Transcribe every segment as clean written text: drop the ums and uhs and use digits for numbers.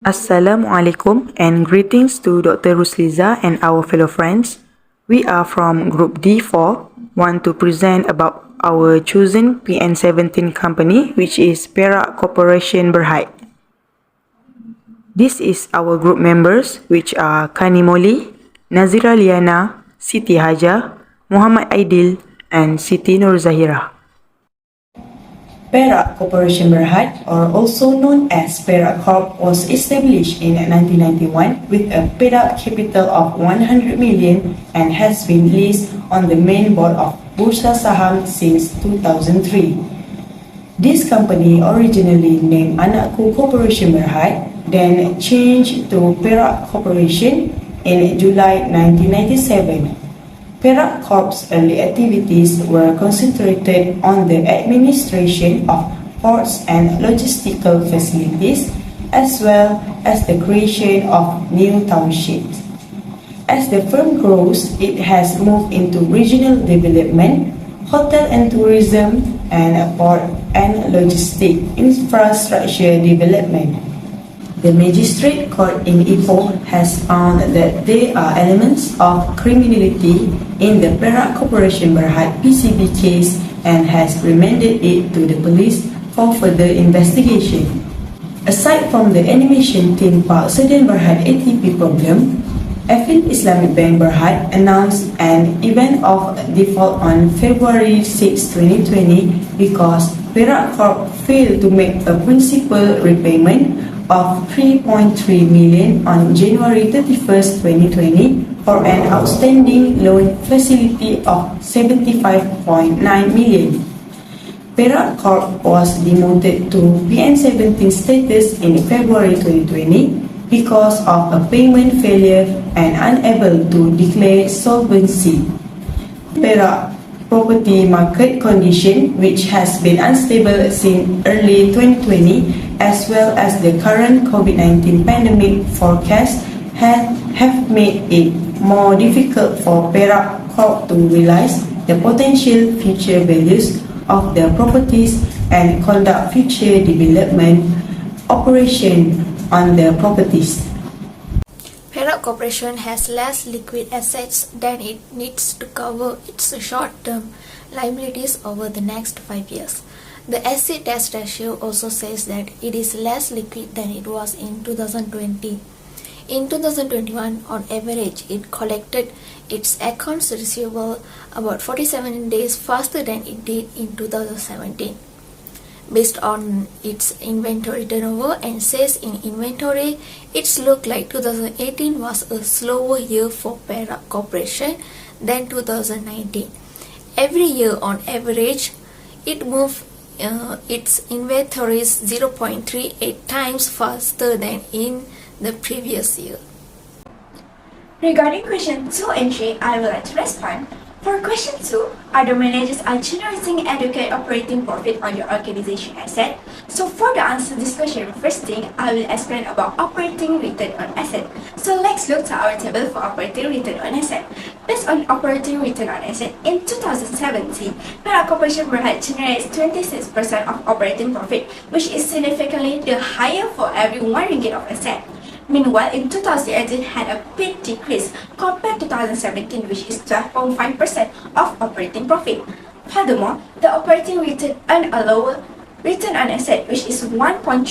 Assalamualaikum and greetings to Dr. Rusliza and our fellow friends. We are from Group D4, want to present about our chosen PN17 company, which is Perak Corporation Berhad. This is our group members, which are Kani Moli, Nazira Liana, Siti Haja, Muhammad Aidil, and Siti Nur Zahira. Perak Corporation Berhad, or also known as Perak Corp, was established in 1991 with a paid-up capital of 100 million and has been listed on the main board of Bursa Saham since 2003. This company originally named Anakku Corporation Berhad, then changed to Perak Corporation in July 1997. Perak Corp's early activities were concentrated on the administration of ports and logistical facilities, as well as the creation of new townships. As the firm grows, it has moved into regional development, hotel and tourism, and port and logistic infrastructure development. The Magistrate Court in Ipoh has found that there are elements of criminality in the Perak Corporation Berhad PCB case and has remanded it to the police for further investigation. Aside from the animation theme park Sedan Berhad ATP problem, Afin Islamic Bank Berhad announced an event of default on February 6, 2020 because Perak Corp failed to make a principal repayment of 3.3 million on January 31st, 2020 for an outstanding loan facility of 75.9 million. Perak Corp was demoted to PN17 status in February 2020 because of a payment failure and unable to declare solvency. Perak property market condition, which has been unstable since early 2020, as well as the current COVID-19 pandemic forecast, have made it more difficult for Perak Corp to realize the potential future values of their properties and conduct future development operation on their properties. Perak Corporation has less liquid assets than it needs to cover its short-term liabilities over the next 5 years. The asset test ratio also says that it is less liquid than it was in 2020. In 2021, on average, it collected its accounts receivable about 47 days faster than it did in 2017. Based on its inventory turnover and sales in inventory, it's looked like 2018 was a slower year for Perak Corporation than 2019. Every year, on average, it moved its inventories 0.38 times faster than in the previous year. Regarding question 2 and 3, I would like to respond. For question 2, other managers are generating adequate operating profit on your organization asset. So for the answer to this question, first thing, I will explain about operating return on asset. So let's look to our table for operating return on asset. Based on operating return on asset, in 2017, Perak Corporation Berhad generates 26% of operating profit, which is significantly the higher for every 1 ringgit of asset. Meanwhile, in 2018 had a big decrease compared to 2017, which is 12.5% of operating profit. Furthermore, the operating return earned a lower return on asset, which is 1.3%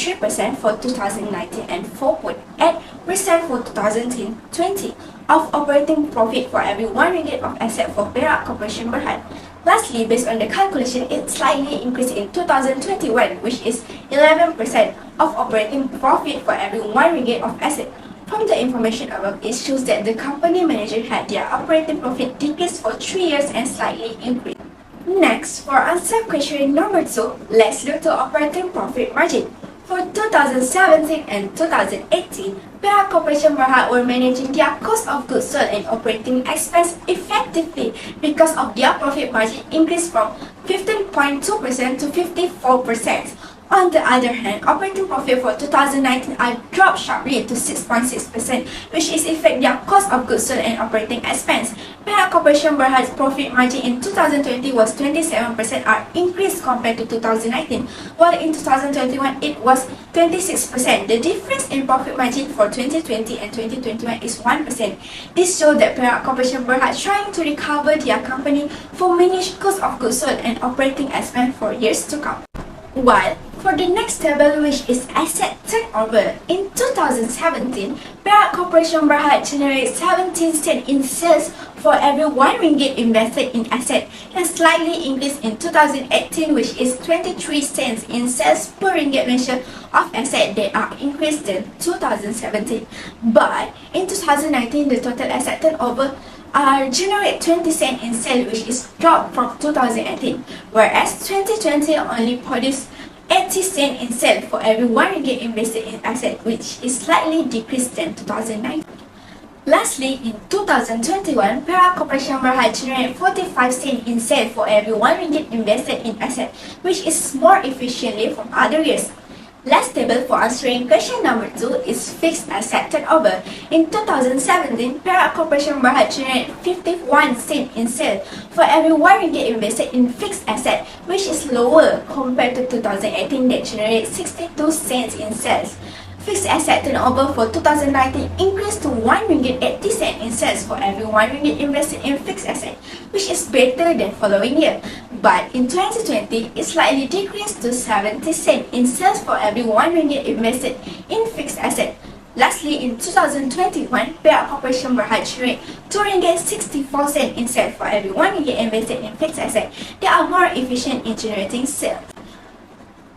for 2019 and 4.8% for 2020 of operating profit for every 1 ringgit of asset for Perak Corporation Berhad. Lastly, based on the calculation, it slightly increased in 2021, which is 11% of operating profit for every 1 ringgit of asset. From the information above, it shows that the company manager had their operating profit decreased for 3 years and slightly increased. Next, for answer question number 2, let's look to operating profit margin. For 2017 and 2018, Perak Corporation Berhad were managing their cost of goods sold and operating expense effectively because of their profit margin increased from 15.2% to 54%. On the other hand, operating profit for 2019 are dropped sharply to 6.6%, which is affect their cost of goods sold and operating expense. Perak Corporation Berhad's profit margin in 2020 was 27%, are increased compared to 2019, while in 2021 it was 26%. The difference in profit margin for 2020 and 2021 is 1%. This shows that Perak Corporation Berhad trying to recover their company for managed cost of goods sold and operating expense for years to come. While for the next table, which is asset turnover, in 2017, Perak Corporation Berhad generated 17 cents in sales for every 1 ringgit invested in asset, and slightly increased in 2018, which is 23 cents in sales per ringgit measure of asset that are increased in 2017. But in 2019, the total asset turnover generate 20 cents in sale, which is dropped from 2018, whereas 2020 only produced 80 cents in sale for every 1 ringgit invested in asset, which is slightly decreased than 2019. Lastly, in 2021, Perak Corporation Berhad generated 45 cents in sale for every 1 ringgit invested in asset, which is more efficiently from other years. Last table for answering question number 2 is fixed asset turnover. In 2017, Perak Corporation Berhad generated 51 cents in sale for every 1 ringgit invested in fixed asset, which is lower compared to 2018 that generated 62 cents in sales. Fixed asset turnover for 2019 increased to 1 ringgit 80 cents in sales for every 1 ringgit invested in fixed asset, which is better than following year. But in 2020, it slightly decreased to 70 cents in sales for every 1 ringgit invested in fixed asset. Lastly, in 2021, Perak Corporation Berhad generated 2 ringgit 64 cents in sales for every 1 ringgit invested in fixed asset. They are more efficient in generating sales.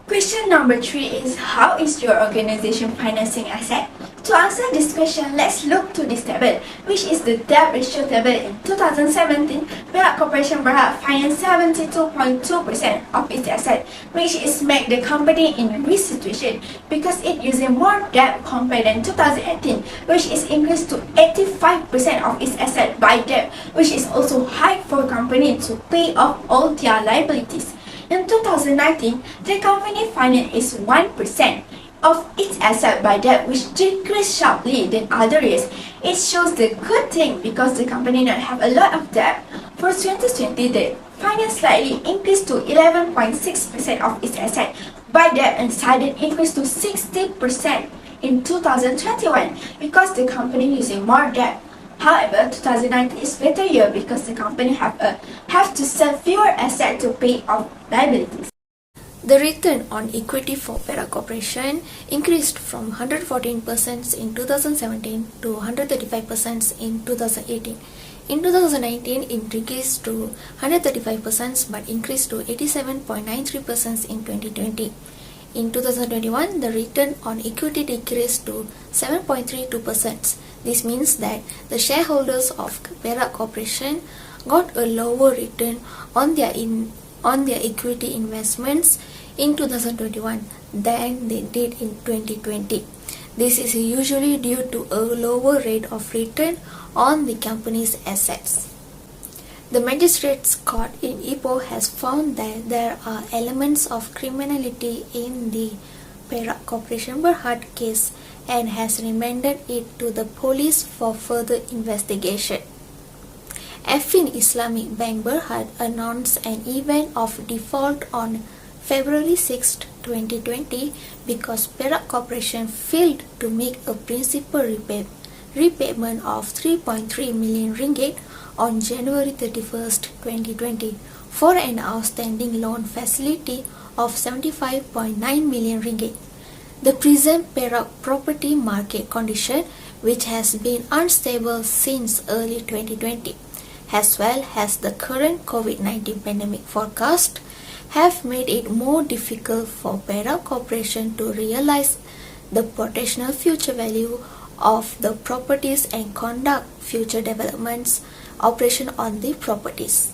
Question number 3 is, how is your organization financing asset? To answer this question, let's look to this table, which is the debt ratio table. In 2017, Perak Corporation Berhad financed 72.2% of its asset, which is make the company in a risk situation because it using more debt compared than 2018, which is increased to 85% of its asset by debt, which is also high for company to pay off all their liabilities. In 2019, the company financed is 1% of its asset by debt, which decreased sharply than other years. It shows the good thing because the company not have a lot of debt. For 2020, the finance slightly increased to 11.6% of its asset by debt and sudden increase to 60% in 2021 because the company using more debt. However, 2019 is better year because the company have to sell fewer assets to pay off liabilities. The return on equity for Perak Corporation increased from 114% in 2017 to 135% in 2018. In 2019, it decreased to 135% but increased to 87.93% in 2020. In 2021, the return on equity decreased to 7.32%. This means that the shareholders of Perak Corporation got a lower return on their equity investments in 2021 than they did in 2020. This is usually due to a lower rate of return on the company's assets. The Magistrates Court in Ipoh has found that there are elements of criminality in the Perak Corporation Berhad case and has remanded it to the police for further investigation. Affin Islamic Bank Berhad announced an event of default on February 6, 2020 because Perak Corporation failed to make a principal repayment of 3.3 million ringgit on January 31, 2020 for an outstanding loan facility of 75.9 million ringgit. The present Perak property market condition, which has been unstable since early 2020, as well as the current COVID-19 pandemic forecast, have made it more difficult for Perak Corporation to realize the potential future value of the properties and conduct future developments operation on the properties.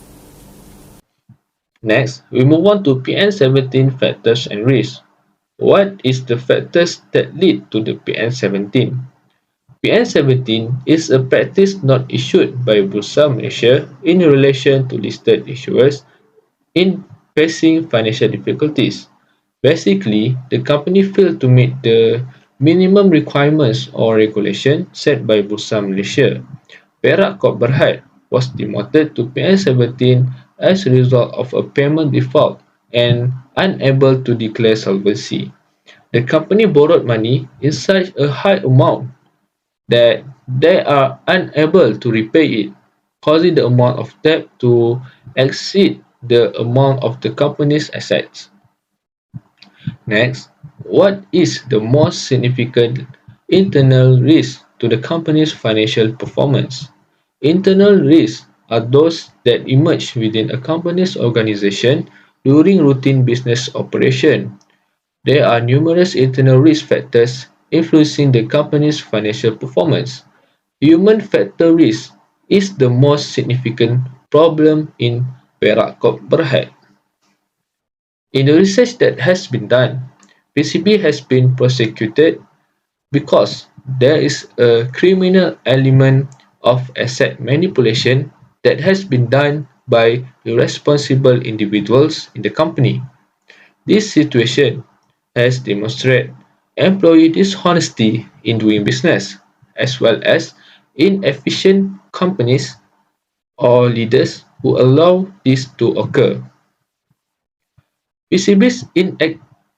Next, we move on to PN17 factors and risks. What is the factors that lead to the PN17? PN17 is a practice not issued by Bursa Malaysia in relation to listed issuers in facing financial difficulties. Basically, the company failed to meet the minimum requirements or regulation set by Bursa Malaysia. Perak Corp Berhad was demoted to PN17 as a result of a payment default and unable to declare solvency. The company borrowed money in such a high amount that they are unable to repay it, causing the amount of debt to exceed the amount of the company's assets. Next, what is the most significant internal risk to the company's financial performance? Internal risks are those that emerge within a company's organization during routine business operation. There are numerous internal risk factors influencing the company's financial performance. Human factor risk is the most significant problem in Perak Corp Berhad. In the research that has been done, PCB has been prosecuted because there is a criminal element of asset manipulation that has been done by irresponsible individuals in the company. This situation has demonstrated employee dishonesty in doing business, as well as inefficient companies or leaders who allow this to occur. PCB's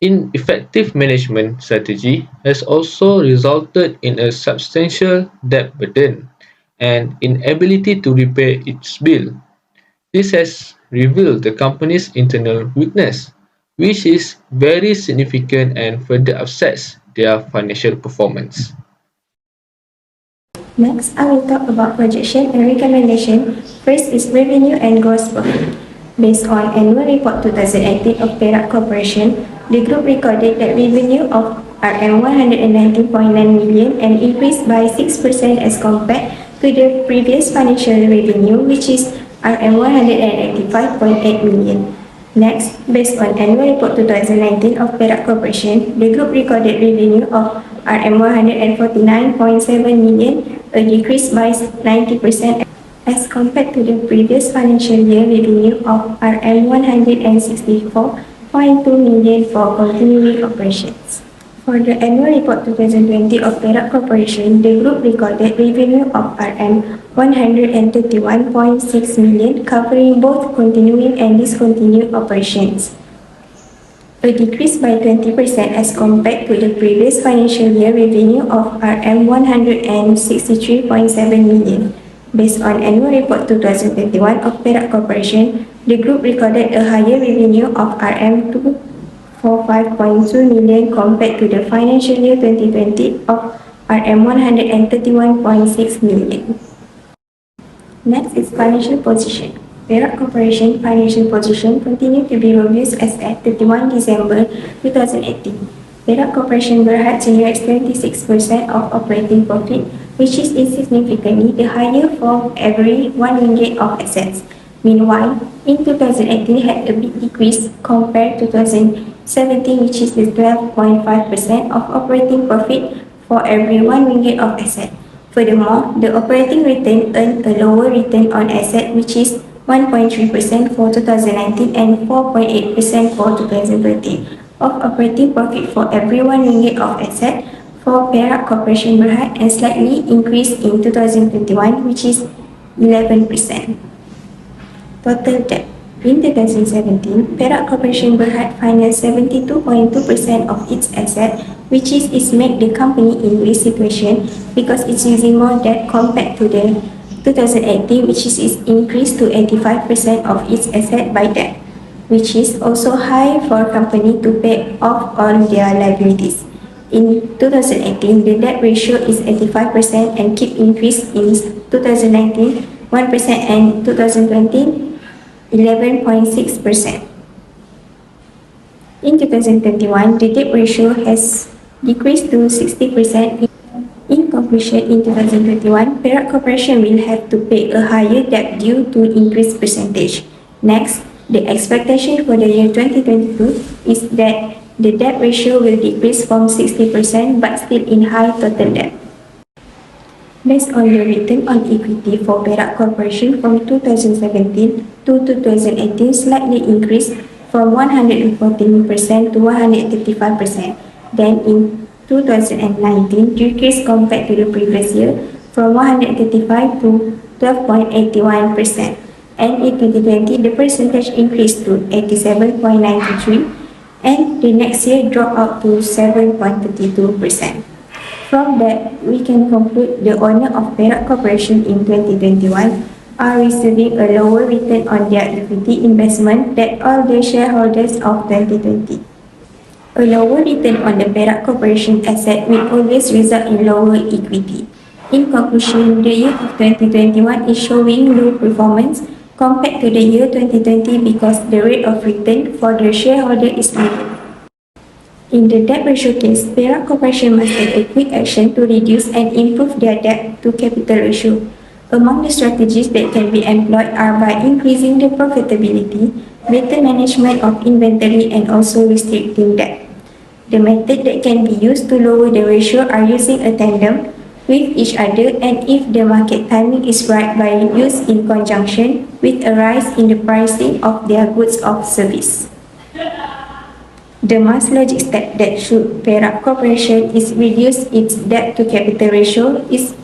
ineffective management strategy has also resulted in a substantial debt burden and inability to repay its bill. This has revealed the company's internal weakness, which is very significant and further upsets their financial performance. Next, I will talk about projection and recommendation. First is revenue and gross profit. Based on annual report 2018 of Perak Corporation, the group recorded that revenue of RM 119.9 million and increased by 6% as compared to the previous financial revenue, which is RM 185.8 million. Next, based on annual report 2019 of Perak Corporation, the group recorded revenue of RM 149.7 million, a decrease by 90% as compared to the previous financial year revenue of RM 164.2 million for continuing operations. For the annual report 2020 of Perak Corporation, the group recorded revenue of RM 131.6 million, covering both continuing and discontinued operations, a decrease by 20% as compared to the previous financial year revenue of RM 163.7 million. Based on annual report 2021 of Perak Corporation, the group recorded a higher revenue of RM 245.2 million compared to the financial year 2020 of RM 131.6 million. Next is financial position. Perak Corporation financial position continued to be robust as at 31 December 2018. Perak Corporation Berhad generates 26% of operating profit, which is insignificantly the higher for every 1 ringgit of assets. Meanwhile, in 2018 had a big decrease compared to 2017, which is the 12.5% of operating profit for every 1 ringgit of asset. Furthermore, the operating return earned a lower return on asset, which is 1.3% for 2019 and 4.8% for 2020 of operating profit for every 1 ringgit of asset for Perak Corporation Berhad and slightly increased in 2021, which is 11%. Total debt. In 2017, Perak Corporation Berhad financed 72.2% of its asset, which is make the company in risk situation because it's using more debt compared to the 2018, which is increased to 85% of its asset by debt, which is also high for a company to pay off all their liabilities. In 2018, the debt ratio is 85% and keep increase in 2019, 1% and 2020, 11.6%. In 2021, the debt ratio has decreased to 60%. In conclusion, in 2021, Perak Corporation will have to pay a higher debt due to increased percentage. Next, the expectation for the year 2022 is that the debt ratio will decrease from 60% but still in high total debt. Based on the return on equity for Perak Corporation from 2017 to 2018 slightly increased from 114% to 135%. Then in 2019 decreased compared to the previous year from 135 to 12.81%. And in 2020 the percentage increased to 87.93, and the next year dropped out to 7.32%. From that, we can conclude the owner of Perak Corporation in 2021 are receiving a lower return on their equity investment than all the shareholders of 2020. A lower return on the Perak Corporation asset will always result in lower equity. In conclusion, the year of 2021 is showing low performance compared to the year 2020 because the rate of return for the shareholder is low. In the debt ratio case, Perak Corporation must take a quick action to reduce and improve their debt to capital ratio. Among the strategies that can be employed are by increasing the profitability, better management of inventory, and also restricting debt. The method that can be used to lower the ratio are using a tandem with each other, and if the market timing is right, by use in conjunction with a rise in the pricing of their goods or service. The most logic step that should Perak Corporation is reduce its debt to capital ratio is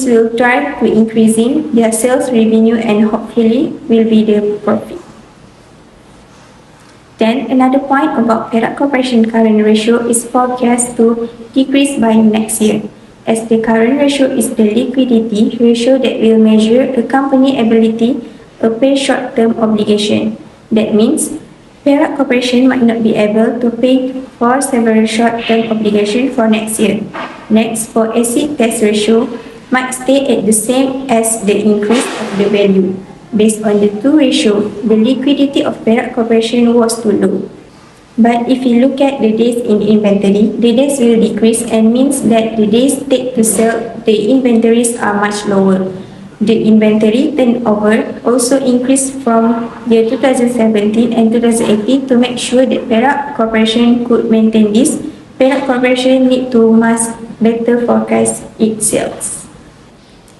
will drive to increasing their sales revenue and hopefully will be the profit. Then another point about Perak Corporation current ratio is forecast to decrease by next year, as the current ratio is the liquidity ratio that will measure a company ability to pay short-term obligation. That means Perak Corporation might not be able to pay for several short-term obligations for next year. Next, for acid test ratio might stay at the same as the increase of the value. Based on the two ratio, the liquidity of Perak Corporation was too low. But if you look at the days in inventory, the days will decrease and means that the days take to sell the inventories are much lower. The inventory turnover also increased from year 2017 and 2018 to make sure that Perak Corporation could maintain this. Perak Corporation need to must better forecast its sales.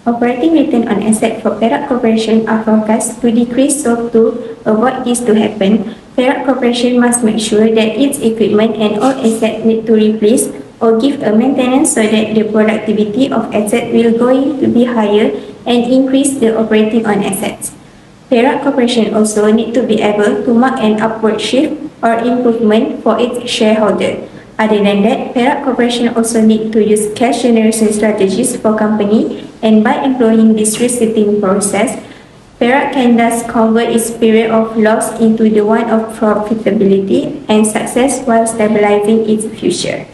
Operating return on asset for Perak Corporation are forecast to decrease, so to avoid this to happen, Perak Corporation must make sure that its equipment and all assets need to replace or give a maintenance so that the productivity of asset will going to be higher and increase the operating on assets. Perak Corporation also need to be able to mark an upward shift or improvement for its shareholder. Other than that, Perak Corporation also need to use cash generation strategies for company, and by employing this resetting process, Perak can thus convert its period of loss into the one of profitability and success while stabilizing its future.